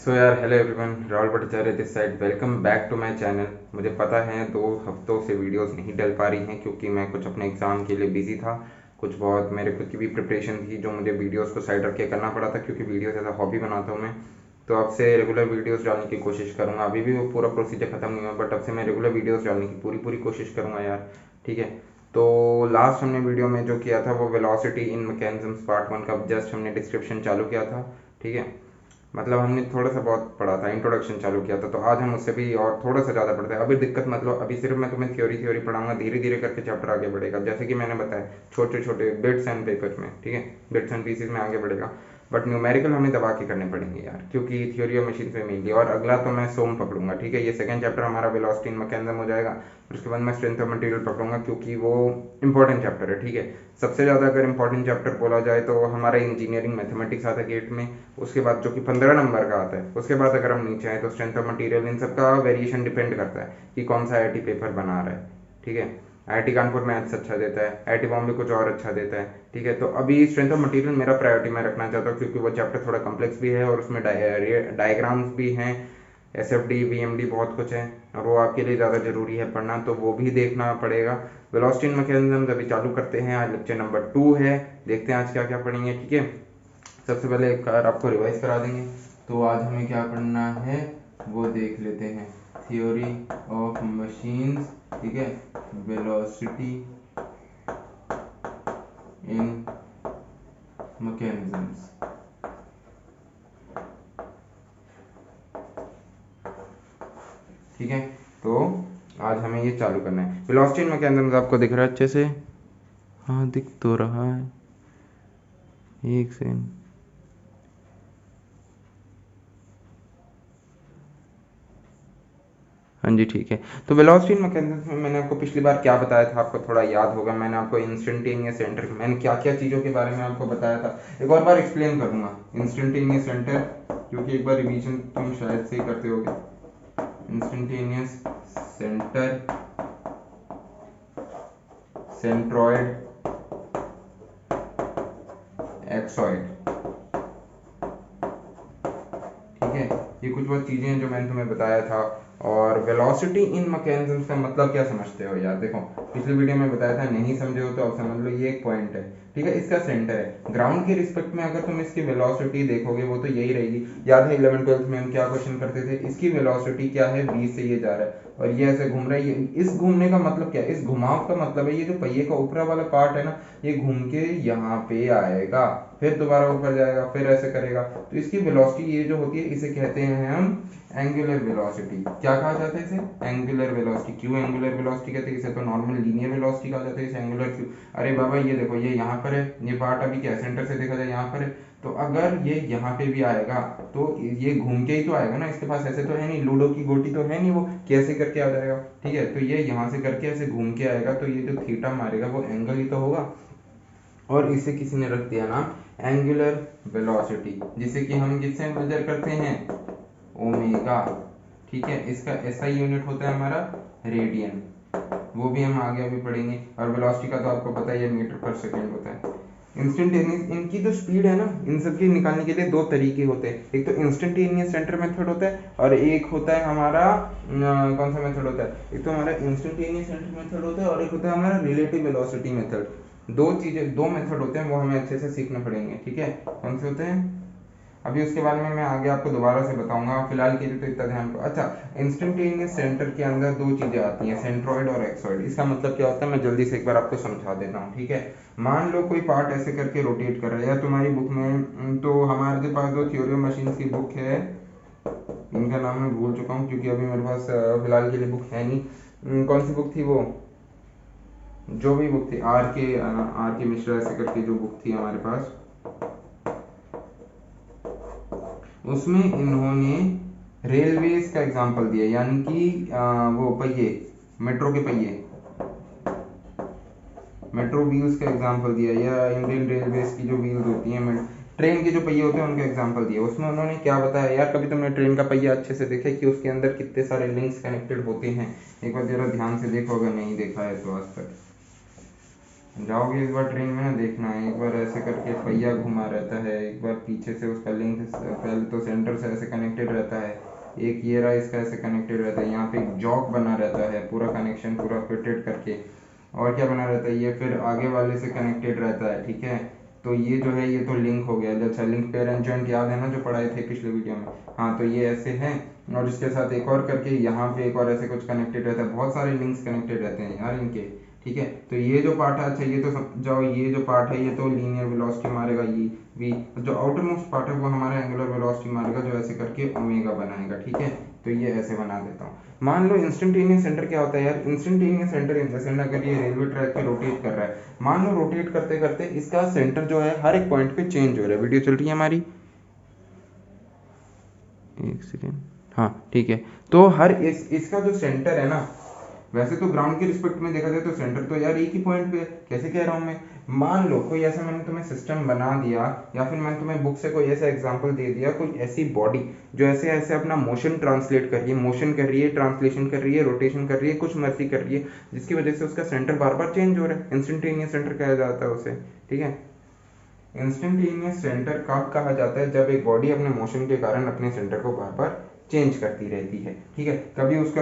सो यार hello everyone, Rahul Bhattacharya this side. Welcome back to my channel. मुझे पता है 2 हफ्तों से वीडियोस नहीं डल पा रही हैं क्योंकि मैं कुछ अपने एग्ज़ाम के लिए बिजी था। कुछ बहुत मेरे खुद की भी प्रिपरेशन थी जो मुझे वीडियोस को साइड रख के करना पड़ा था क्योंकि वीडियोस एज अ हॉबी बनाता हूँ मैं। तो अब से रेगुलर वीडियोस डालने की कोशिश करूँगा। अभी भी वो पूरा प्रोसीजर ख़त्म नहीं हुआ बट अब से मैं रेगुलर वीडियोस डालने की पूरी पूरी कोशिश करूँगा यार। ठीक है। तो लास्ट हमने वीडियो में जो किया था वो वेलोसिटी इन मैकेनिज्म्स पार्ट 1 का जस्ट हमने डिस्क्रिप्शन चालू किया था। ठीक है। मतलब हमने थोड़ा सा बहुत पढ़ा था, इंट्रोडक्शन चालू किया था। तो आज हम उससे भी और थोड़ा सा ज़्यादा पढ़ते हैं। अभी दिक्कत मतलब अभी सिर्फ मैं तुम्हें थ्योरी थ्योरी पढ़ाऊंगा, धीरे धीरे करके चैप्टर आगे बढ़ेगा। जैसे कि मैंने बताया छोटे छोटे बिट्स एंड पेपर्स में, ठीक है, बिट्स एंड पीसेस में आगे बढ़ेगा। बट न्यूमेरिकल हमें दबा के करने पड़ेंगे यार क्योंकि थ्योरी ऑफ मशीन में मिलेगी। और अगला तो मैं सोम पकड़ूंगा। ठीक है, ये सेकंड चैप्टर हमारा वेलोसिटी इन मैकेनिज्म हो जाएगा। फिर उसके बाद मैं स्ट्रेंथ ऑफ मटेरियल पकड़ूंगा क्योंकि वो इंपॉर्टेंट चैप्टर है। ठीक है, सबसे ज़्यादा अगर इंपॉर्टेंट चैप्टर बोला जाए तो हमारा इंजीनियरिंग मैथमेटिक्स आता है गेट में। उसके बाद जो कि 15 नंबर का आता है। उसके बाद अगर हम नीचे आए तो स्ट्रेंथ ऑफ मटेरियल। इन सब का वेरिएशन डिपेंड करता है कि कौन सा आईआईटी पेपर बना रहा है। ठीक है, आईआईटी कानपुर मैथ्स अच्छा देता है, आईआईटी बॉम्बे कुछ और अच्छा देता है। ठीक है, तो अभी स्ट्रेंथ ऑफ मटेरियल मेरा प्रायोरिटी में रखना चाहता हूँ क्योंकि वो चैप्टर थोड़ा कम्प्लेक्स भी है और उसमें डायग्राम्स भी हैं, S F D V M D बहुत कुछ है और वो आपके लिए ज़्यादा ज़रूरी है पढ़ना, तो वो भी देखना पड़ेगा। वेलोसिटी इन मैकेनिज्म्स अभी चालू करते हैं। आज लेक्चर नंबर 2 है। देखते हैं आज क्या क्या पढ़ेंगे। ठीक है, सबसे पहले एक बार आपको रिवाइज करा देंगे। तो आज हमें क्या पढ़ना है वो देख लेते हैं। थ्योरी ऑफ मशीन्स, ठीक है, वेलोसिटी इन मैकेनिज्म्स। ठीक है, तो आज हमें ये चालू करना है। वेलोसिटी इन मैकेनिज्म्स आपको दिख रहा है अच्छे से? हाँ, दिख तो रहा है। एक सेकंड। हाँ जी, ठीक है। तो वेलोसिटी इन मैकेनिज्म्स में मैंने आपको पिछली बार क्या बताया था, आपको थोड़ा याद होगा। मैंने आपको इंस्टेंटेनियस सेंटर, मैंने क्या क्या चीज़ों के बारे में आपको बताया था। एक और बार एक्सप्लेन करूंगा इंस्टेंटेनियस सेंटर क्योंकि एक बार रिवीजन तुम शायद से ही करते होगे। इंस्टेंटेनियस सेंटर, सेंट्रॉयड, एक्सॉइड। ठीक है, ये कुछ बहुत चीज़ें हैं जो मैंने तुम्हें बताया था। और वेलोसिटी इन मैकेनिज्म्स का मतलब क्या समझते हो यार? देखो, पिछली वीडियो में बताया था, नहीं समझे हो तो अब समझ लो। ये एक पॉइंट है, ठीक है, इसका सेंटर है। ग्राउंड के रिस्पेक्ट में अगर तुम इसकी वेलोसिटी देखोगे वो तो यही रहेगी। याद है 11th 12th में हम क्या क्वेश्चन करते थे? इसकी वेलोसिटी क्या है? v से ये जा रहा है और ये ऐसे घूम रहा है। इस घूमने का मतलब क्या है? इस घुमाव का मतलब है ये जो पहिए का ऊपरा वाला पार्ट है ना, ये घूम के यहाँ पे आएगा, फिर दोबारा ऊपर जाएगा, फिर ऐसे करेगा। तो इसकी वेलोसिटी ये जो होती है इसे कहते हैं हम एंगुलर वेलोसिटी। क्या कहा जाता है इसे? Angular velocity. क्यों एंगुलर वेलोसिटी कहते हैं? इसे तो नॉर्मल लीनियर वेलोसिटी कहा जाता है, इसे एंगुलर क्यों? अरे बाबा ये देखो, ये यहाँ पर है, ये पार्ट अभी क्या सेंटर से देखा जाए यहाँ पर है। तो अगर ये यहाँ पे भी आएगा तो ये घूम के ही तो आएगा ना। इसके पास ऐसे तो है नहीं, लूडो की गोटी तो है नहीं, वो कैसे करके आ जाएगा? ठीक है, तो ये यहाँ से करके ऐसे घूम के आएगा तो ये जो थीटा मारेगा वो एंगल ही तो होगा। और इसे किसी ने रख दिया नाम एंगुलर वेलोसिटी, जिसे कि हम किससे मेजर करते हैं? ओमेगा। ठीक है, इसका एसआई यूनिट होता है हमारा रेडियन। वो भी हम आगे अभी पढ़ेंगे। और वेलोसिटी का तो आपको पता ही है, मीटर पर सेकंड होता है। इंस्टेंटेनियस, इनकी जो स्पीड है ना, इन सब की निकालने के लिए 2 तरीके होते हैं। एक तो इंस्टेंटेनियस सेंटर मेथड होता है और एक होता है हमारा कौन सा मेथड होता है? एक तो हमारा इंस्टेंटेनियस सेंटर मेथड होता है और एक होता है हमारा रिलेटिव वेलोसिटी मेथड। 2 चीजें, 2 मेथड होते हैं, वो हमें अच्छे से सीखने पड़ेंगे। ठीक है, कौन से होते हैं? अभी उसके बारे में मैं आगे आपको दोबारा से बताऊंगा, फिलहाल के लिए तो इतना ध्यान। अच्छा, इंस्टेंटेनियस सेंटर के अंदर 2 चीजें आती हैं, सेंट्रॉइड और एक्सॉइड। इसका मतलब क्या होता है मैं जल्दी से एक बार आपको समझा देता हूँ। ठीक है, मान लो कोई पार्ट ऐसे करके रोटेट कर रहा है, या तुम्हारी बुक में तो हमारे पास जो थ्योरी ऑफ मशीन्स की बुक है, इनका नाम मैं भूल चुका हूँ क्योंकि अभी मेरे पास फिलहाल के लिए बुक है नहीं। कौन सी बुक थी वो? जो भी बुक थी, आर के मिश्रा ऐसे करके जो बुक थी हमारे पास, उसमें इन्होंने रेलवेज का एग्जांपल दिया, यानी कि वो पहिए, मेट्रो के पहिए, मेट्रो व्हील्स का एग्जांपल दिया, या इंडियन रेलवेज की जो व्हील्स होती हैं, ट्रेन के जो पहिए होते हैं उनका एग्जांपल दिया। उसमें उन्होंने क्या बताया यार? कभी तुमने ट्रेन का पहिया अच्छे से देखा कि उसके अंदर कितने सारे लिंक्स कनेक्टेड होते हैं? एक बार जरा ध्यान से देखो अगर नहीं देखा है तो आज तक। जाओगे इस बार ट्रेन में ना, देखना एक बार ऐसे करके पहिया घुमा रहता है, एक बार पीछे से उसका लिंक पहले तो सेंटर से ऐसे कनेक्टेड रहता है, एक ये रहा इसका ऐसे कनेक्टेड रहता है, यहाँ पे एक जॉक बना रहता है, पूरा कनेक्शन पूरा फिटेड करके, और क्या बना रहता है ये फिर आगे वाले से कनेक्टेड रहता है, ठीक है। तो ये जो है ये तो लिंक हो गया। अच्छा, लिंक पेयर एंड जॉइंट याद है ना जो पढ़ाए थे पिछले वीडियो में। हाँ, तो ये ऐसे है, और इसके साथ एक और करके यहाँ पे एक और ऐसे कुछ कनेक्टेड रहता है, बहुत सारे लिंक्स कनेक्टेड रहते हैं यार इनके, ठीक है। तो ये जो पार्ट है, अच्छा ये तो समझाओ, ये जो पार्ट है ये तो लीनियर वेलोसिटी मारेगा ये भी, जो आउटर मोस्ट पार्ट है वो हमारा एंगुलर वेलोसिटी मारेगा, जो ऐसे करके ओमेगा बनाएगा, ठीक है। तो ये ऐसे बना देता हूँ। मान लो इंस्टेंटेनियस सेंटर क्या होता है यार, instantaneous centre in the sense अगर ये रेलवे ट्रैक पे रोटेट कर रहा है, मान लो रोटेट करते करते इसका सेंटर जो है हर एक पॉइंट पे चेंज हो रहा है। वीडियो चल रही है हमारी, एक सेकेंड, हाँ ठीक है। तो हर इसका जो सेंटर है ना, वैसे तो ग्राउंड के रिस्पेक्ट में देखा जाए तो सेंटर तो यार एक ही पॉइंट पे है, कैसे कह रहा हूँ मैं। मान लो कोई ऐसा मैंने तुम्हें सिस्टम बना दिया, या फिर मैंने तुम्हें बुक से कोई ऐसा एग्जांपल दे दिया, कोई ऐसी बॉडी जो ऐसे ऐसे अपना मोशन ट्रांसलेट कर रही है, मोशन कर रही है, ट्रांसलेशन कर रही है, रोटेशन कर रही है, कुछ मर्जी कर रही है, जिसकी वजह से उसका सेंटर बार बार चेंज हो रहा है, इंस्टेंटेनियस सेंटर कहा जाता है उसे, ठीक है। इंस्टेंटेनियस सेंटर कब कहा जाता है, जब एक बॉडी अपने मोशन के कारण अपने सेंटर को बार बार चेंज करती रहती है, ठीक है। कभी उसका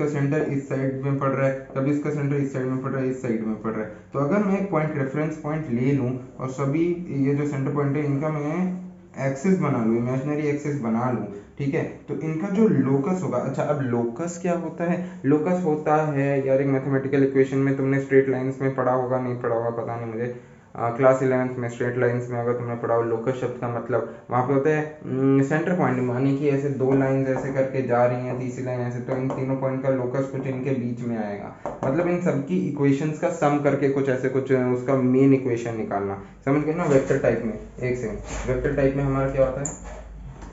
सेंटर इस साइड में पड़ रहा है, कभी उसका सेंटर इस साइड में पड़ रहा है, इस साइड में पड़ रहा है। तो अगर मैं एक पॉइंट रेफरेंस पॉइंट ले लूं और सभी ये जो सेंटर पॉइंट है इनका मैं एक्सिस बना लूं, इमेजिनरी एक्सिस बना लूं, ठीक है। तो इनका जो लोकस होगा, अच्छा अब लोकस क्या होता है, लोकस होता है यार एक मैथमेटिकल इक्वेशन में, तुमने स्ट्रेट लाइंस में पढ़ा होगा, नहीं पढ़ा होगा पता नहीं मुझे, क्लास 11th में स्ट्रेट लाइंस में अगर तुमने पढ़ा हो, लोकस शब्द का मतलब वहाँ पे होता है सेंटर पॉइंट, माने कि ऐसे दो लाइंस ऐसे करके जा रही हैं, तीसरी लाइन ऐसे, तो इन तीनों पॉइंट का लोकस कुछ इनके बीच में आएगा, मतलब इन सबकी इक्वेशंस का सम करके कुछ ऐसे कुछ उसका मेन इक्वेशन निकालना, समझ गए ना। वेक्टर टाइप में, एक सेकंड, वेक्टर टाइप में हमारा क्या होता है,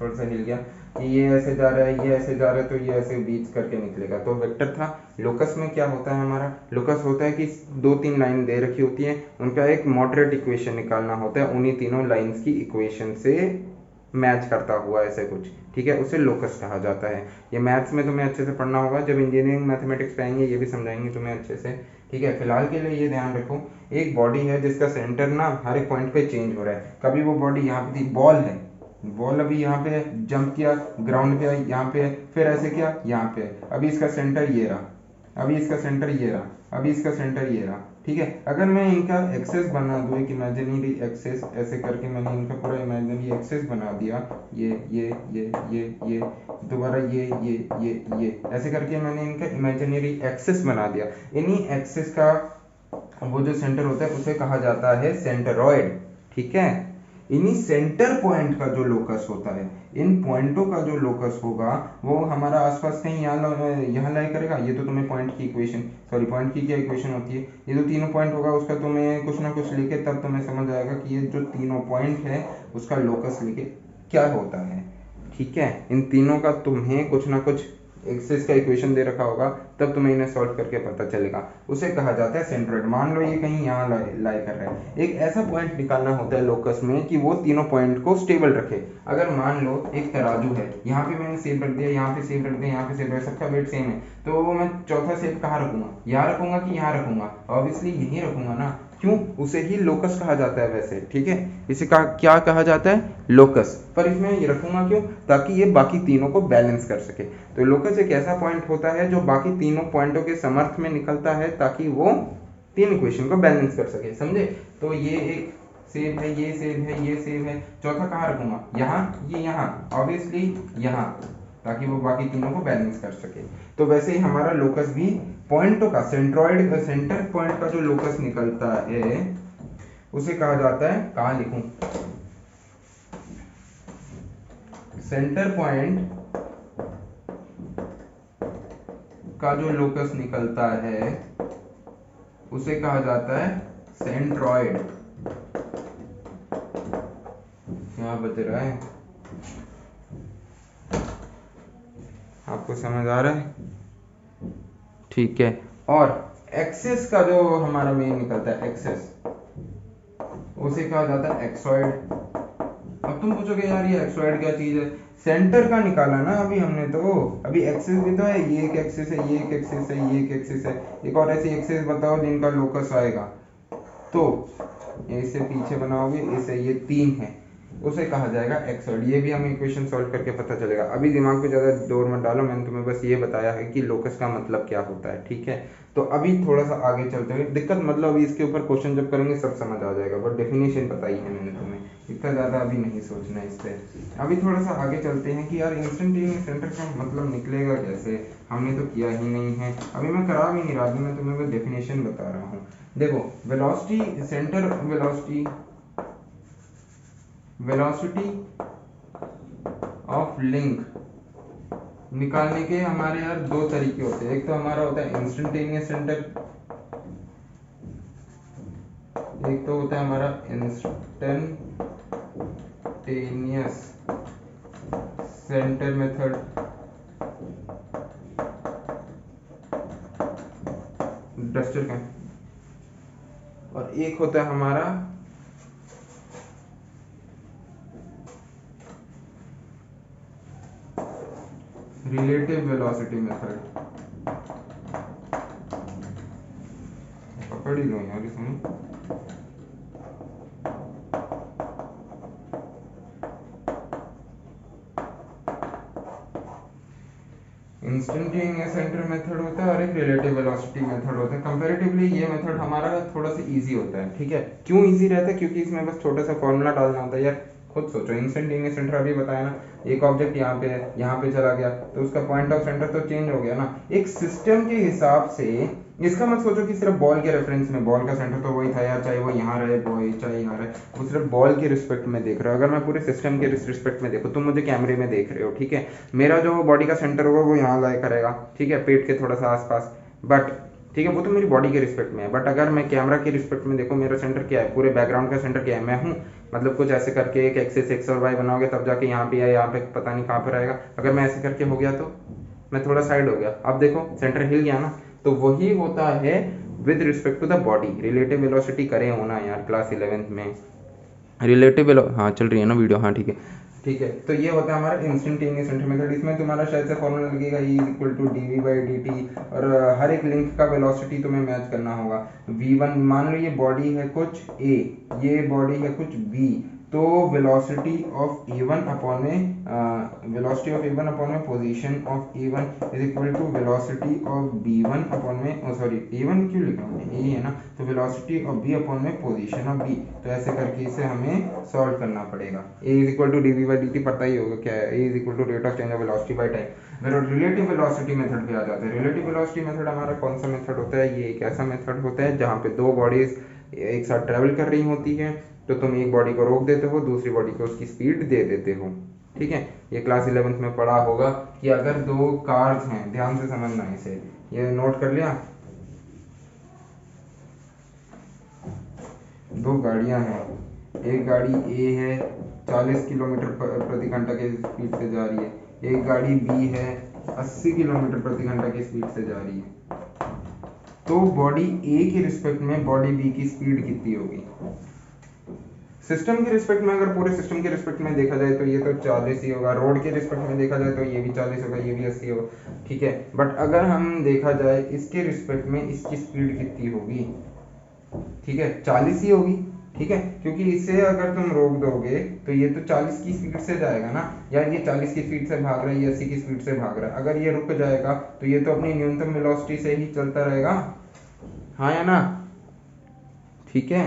थोड़ा सा हिल गया, कि ये ऐसे जा रहा है, ये ऐसे जा रहा है, तो ये ऐसे बीच करके निकलेगा, तो वेक्टर था। लोकस में क्या होता है हमारा, लोकस होता है कि दो तीन लाइन दे रखी होती है, उनका एक मॉडरेट इक्वेशन निकालना होता है, उन्हीं तीनों लाइंस की इक्वेशन से मैच करता हुआ ऐसे कुछ, ठीक है, उसे लोकस कहा जाता है। ये मैथ्स में तुम्हें अच्छे से पढ़ना होगा, जब इंजीनियरिंग मैथमेटिक्स पे आएंगे ये भी समझाएंगे तुम्हें अच्छे से, ठीक है। फिलहाल के लिए ये ध्यान रखो, एक बॉडी है जिसका सेंटर ना हर एक पॉइंट पे चेंज हो रहा है, कभी वो बॉडी यहाँ पे थी, बॉल है, बॉल अभी यहाँ पे जंप किया, ग्राउंड पे यहाँ पे, फिर ऐसे किया यहाँ पे, अभी इसका सेंटर ये रहा, अभी इसका सेंटर ये रहा, अभी इसका सेंटर ये रहा, ठीक है। अगर मैं इनका एक्सेस बना दूं, एक इमेजिनरी एक्सेस ऐसे करके मैंने इनका पूरा इमेजिनरी एक्सेस बना दिया, ये दोबारा ये ऐसे करके मैंने इनका इमेजिनरी एक्सेस बना दिया, इन्हीं एक्सेस का वो जो सेंटर होता है उसे कहा जाता है सेंटरॉइड, ठीक है। इन्हीं सेंटर पॉइंट का जो लोकस होता है, इन पॉइंटों का जो लोकस होगा वो हमारा आसपास कहीं यहाँ लाई करेगा, ये तो तुम्हें पॉइंट की इक्वेशन, सॉरी पॉइंट की क्या इक्वेशन होती है, ये जो तीनों पॉइंट होगा उसका तुम्हें कुछ ना कुछ लेके तब तुम्हें समझ आएगा कि ये जो तीनों पॉइंट है उसका लोकस लेके क्या होता है, ठीक है। इन तीनों का तुम्हें कुछ ना कुछ एक्सिस का इक्वेशन दे रखा होगा, तब तुम्हें इन्हें सॉल्व करके पता चलेगा, उसे कहा जाता है सेंट्रोइड। मान लो ये कहीं यहाँ लाई कर रहा है, एक ऐसा पॉइंट निकालना होता है लोकस में कि वो तीनों पॉइंट को स्टेबल रखे। अगर मान लो एक तराजू है, यहाँ पे मैंने सेब रख दिया, यहाँ पे सेब रख दिया, यहाँ पे सेब रख, सबका वेट सेम है, तो मैं चौथा सेब कहाँ रखूंगा, यहाँ रखूंगा कि यहाँ रखूंगा, ऑब्वियसली यही रखूंगा ना, क्यों, उसे ही लोकस कहा जाता है वैसे, ठीक है। इसे क्या कहा जाता है, लोकस। पर इसमें ये रखूंगा क्यों, ताकि ये बाकी तीनों को बैलेंस कर सके। तो लोकस एक ऐसा पॉइंट होता है जो बाकी तीनों पॉइंटों के समर्थ में निकलता है, ताकि वो तीन इक्वेशन को बैलेंस कर सके, समझे। तो ये एक सेब है, ये सेब है, ये सेब है, चौथा कहाँ रखूंगा, यहाँ, ये यहाँ, ऑब्वियसली यहाँ, ताकि वो बाकी तीनों को बैलेंस कर सके। तो वैसे ही हमारा लोकस भी पॉइंटों का, सेंट्रॉइड का सेंटर पॉइंट का जो लोकस निकलता है उसे कहा जाता है, कहाँ लिखूं, सेंटर पॉइंट का जो लोकस निकलता है उसे कहा जाता है सेंट्रॉइड। क्या बच रहा है, आपको समझ आ रहा है, ठीक है। और एक्सेस का जो हमारा मेन निकलता है एक्सेस, उसे कहा जाता है एक्सॉइड। अब तुम पूछोगे यार ये एक्सॉइड क्या चीज है, सेंटर का निकाला ना अभी हमने, तो अभी एक्सिस भी तो है, ये एक एक्सिस है, ये एक एक्सिस है, ये एक एक्सिस है, एक और ऐसी एक्सिस बताओ जिनका लोकस आएगा। तो इसे पीछे बनाओगे, इसे ये 3 है, उसे कहा जाएगा एक्सॉइड। ये भी हमें इक्वेशन सॉल्व करके पता चलेगा। अभी दिमाग पे ज़्यादा जोर मत डालो, मैंने तुम्हें बस ये बताया है कि लोकस का मतलब क्या होता है, ठीक है। तो अभी थोड़ा सा आगे चलते हैं, दिक्कत मतलब अभी इसके ऊपर क्वेश्चन जब करेंगे सब समझ आ जाएगा, बट डेफिनेशन बताई है मैंने तुम्हें, इतना ज़्यादा अभी नहीं सोचना है इस पर। अभी थोड़ा सा आगे चलते हैं कि यार इंस्टेंटेनियस सेंटर का मतलब निकलेगा कैसे, हमने तो किया ही नहीं है, अभी मैं करा भी नहीं रहा, अभी मैं तुम्हें बस डेफिनेशन बता रहा हूँ। देखो velocity, centre velocity, velocity of link निकालने के हमारे यार 2 तरीके होते हैं। एक तो हमारा होता है इंस्टेंटेनियस सेंटर, एक तो होता है हमारा इंस्टेंटेनियस सेंटर मेथड, डस्टर का, और एक होता है हमारा रिलेटिव वेलोसिटी मेथड। पकड़ ही लो यार इसमें। इंस्टेंटेनियस सेंटर मेथड होता है और एक रिलेटिव वेलोसिटी मेथड होता है। कंपैरेटिवली ये मेथड हमारा थोड़ा सा इजी होता है, ठीक है। क्यों इजी रहता है? क्योंकि इसमें बस छोटा सा फॉर्मूला डालना होता है यार। खुद सोचो, इंस्टेंटेनियस सेंटर अभी बताया ना, एक ऑब्जेक्ट यहाँ पे है, यहाँ पे चला गया तो उसका पॉइंट ऑफ सेंटर तो चेंज हो गया ना। एक सिस्टम के हिसाब से इसका मत सोचो कि सिर्फ बॉल के रेफरेंस में, बॉल का सेंटर तो वही था यार, चाहे वो यहाँ रहे बॉय, चाहे यहाँ रहे, वो सिर्फ बॉल के रिस्पेक्ट में देख रहे हो। अगर मैं पूरे सिस्टम के रिस्पेक्ट में देखो, तुम मुझे कैमरे में देख रहे हो, ठीक है, मेरा जो बॉडी का सेंटर होगा वो यहाँ लाया करेगा, ठीक है, पेट के थोड़ा सा आसपास, बट ठीक है वो तो मेरी बॉडी के रिस्पेक्ट में है। बट अगर मैं कैमरा के रिस्पेक्ट में देखो, मेरा सेंटर क्या है, पूरे बैकग्राउंड का सेंटर क्या है, मैं हूँ। मतलब कुछ ऐसे करके एक एक्सिस एक्स और वाई बनाओगे तब जाके यहाँ पे या यहाँ पे पता नहीं कहाँ पर आएगा। अगर मैं ऐसे करके हो गया तो मैं थोड़ा साइड हो गया, अब देखो सेंटर हिल गया ना। तो वही होता है with respect to the body. Relative velocity करे हो ना यार क्लास 11th में, रिलेटिव वेलो, हाँ चल रही है ना वीडियो, हाँ ठीक है ठीक है। तो ये होता है हमारा इंस्टेंटेनियस सेंटर मेथड। इसमें तुम्हारा शायद से फॉर्मूला लगेगा E equal to D V by D T, और हर एक लिंक का वेलोसिटी तुम्हें मैच करना होगा। v1 मान लो ये बॉडी है कुछ a, ये बॉडी है कुछ b, तो वेलोसिटी ऑफ a1 अपॉन में वेलोसिटी ऑफ a1 अपॉन में position of a1 is equal to velocity of b1 upon में, सॉरी a1 क्यों लिखा हमने, a है ना, तो वेलोसिटी ऑफ b अपॉन में पोजीशन ऑफ b। तो ऐसे करके इसे हमें सॉल्व करना पड़ेगा। a is equal to D V by D T पता ही होगा क्या है, a is equal to rate of change of velocity by time. फिर रिलेटिव वेलोसिटी मेथड पे आ जाते हैं। रिलेटिव वेलोसिटी मेथड हमारा कौन सा मेथड होता है? ये एक ऐसा मेथड होता है जहाँ पे 2 बॉडीज एक साथ ट्रेवल कर रही होती है, तो तुम एक बॉडी को रोक देते हो, दूसरी बॉडी को उसकी स्पीड दे देते हो, ठीक है। ये क्लास 11th में पढ़ा होगा कि अगर 2 कार्स हैं, ध्यान से समझना इसे, ये नोट कर लिया, 2 गाड़ियां हैं, एक गाड़ी A है 40 किलोमीटर प्रति घंटा के स्पीड से जा रही है, एक गाड़ी B है 80 किलोमीटर प्रति घंटा की स्पीड से जा रही है। तो बॉडी A के रिस्पेक्ट में बॉडी B की स्पीड कितनी होगी? सिस्टम के रिस्पेक्ट में, अगर पूरे सिस्टम के रिस्पेक्ट में देखा जाए तो ये तो 40 ही होगा, रोड के रिस्पेक्ट में देखा जाए तो ये भी 40 होगा, ये भी 80 होगा, ठीक है। बट अगर हम देखा जाए इसके रिस्पेक्ट में इसकी स्पीड कितनी होगी, ठीक है, 40 ही होगी, ठीक है, क्योंकि इसे अगर तुम रोक दोगे तो ये तो 40 की स्पीड से जाएगा ना, यार ये 40 की स्पीड से भाग रहा है, ये 80 की स्पीड से भाग रहा है, अगर ये रुक जाएगा तो ये तो अपनी न्यूनतम वेलोसिटी से ही चलता रहेगा, हाँ या ना, ठीक है।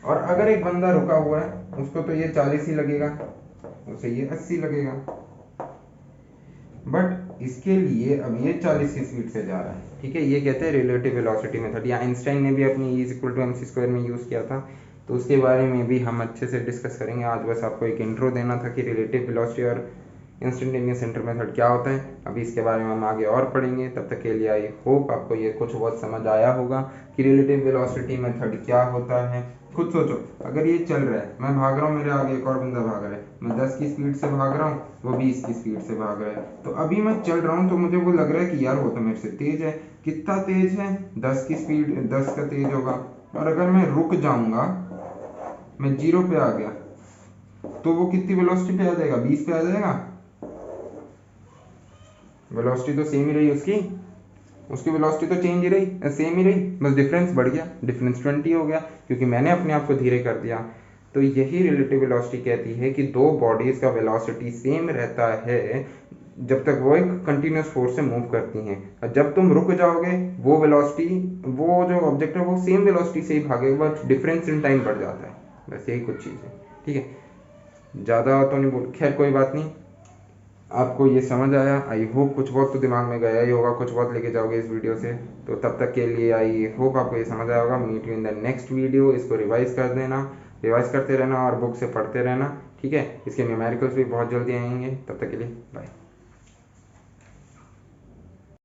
और अगर एक बंदा रुका हुआ है उसको तो ये 40 ही लगेगा, उसे ये 80 लगेगा, बट इसके लिए अब ये 40 की स्पीड से जा रहा है, ठीक है। ये कहते हैं रिलेटिव वेलोसिटी मेथड, या आइंस्टाइन ने भी अपनी E equal to mc square में यूज़ किया था, तो उसके बारे में भी हम अच्छे से डिस्कस करेंगे। आज बस आपको एक इंट्रो देना था कि रिलेटिव वेलोसिटी और इंस्टेंटेनियस सेंटर मेथड क्या होता है। अभी इसके बारे में हम आगे और पढ़ेंगे, तब तक के लिए आई होप आपको ये कुछ बहुत समझ आया होगा कि रिलेटिव वेलोसिटी मेथड क्या होता है। खुद सोचो, अगर ये चल रहा है, मैं भाग रहा हूँ, मेरे आगे एक और बंदा भाग रहा है, मैं 10 की स्पीड से भाग रहा हूँ, वो 20 की स्पीड से भाग रहा है, तो अभी मैं चल रहा हूँ तो मुझे वो लग रहा है कि यार वो तो मेरे से तेज है। कितना तेज है? 10 की स्पीड, 10 का तेज होगा। और अगर मैं रुक जाऊंगा, मैं 0 पे आ गया, तो वो कितनी वेलोसिटी पे आ जाएगा? 20 पे आ जाएगा, वेलोसिटी तो सेम ही रही उसकी वेलोसिटी तो चेंज ही रही, सेम ही रही, बस डिफरेंस बढ़ गया, डिफरेंस 20 हो गया क्योंकि मैंने अपने आप को धीरे कर दिया। तो यही रिलेटिव वेलोसिटी कहती है कि दो बॉडीज का वेलोसिटी सेम रहता है जब तक वो एक कंटिन्यूस फोर्स से मूव करती हैं, और जब तुम रुक जाओगे वो वेलोसिटी, वो जो ऑब्जेक्ट है वो सेम वेलोसिटी से ही भागेगा, बट डिफरेंस इन टाइम बढ़ जाता है। बस यही कुछ चीज़ है, ठीक है, ज़्यादा तो नहीं बोल, खैर कोई बात नहीं। आपको ये समझ आया, आई होप, कुछ बहुत तो दिमाग में गया ही होगा, कुछ बहुत लेके जाओगे इस वीडियो से। तो तब तक के लिए आई होप आपको ये समझ आया होगा। Meet you in the next video. इसको रिवाइज कर देना, रिवाइज करते रहना और बुक से पढ़ते रहना, ठीक है। इसके न्यूमेरिकल्स भी बहुत जल्दी आएंगे। तब तक के लिए बाय।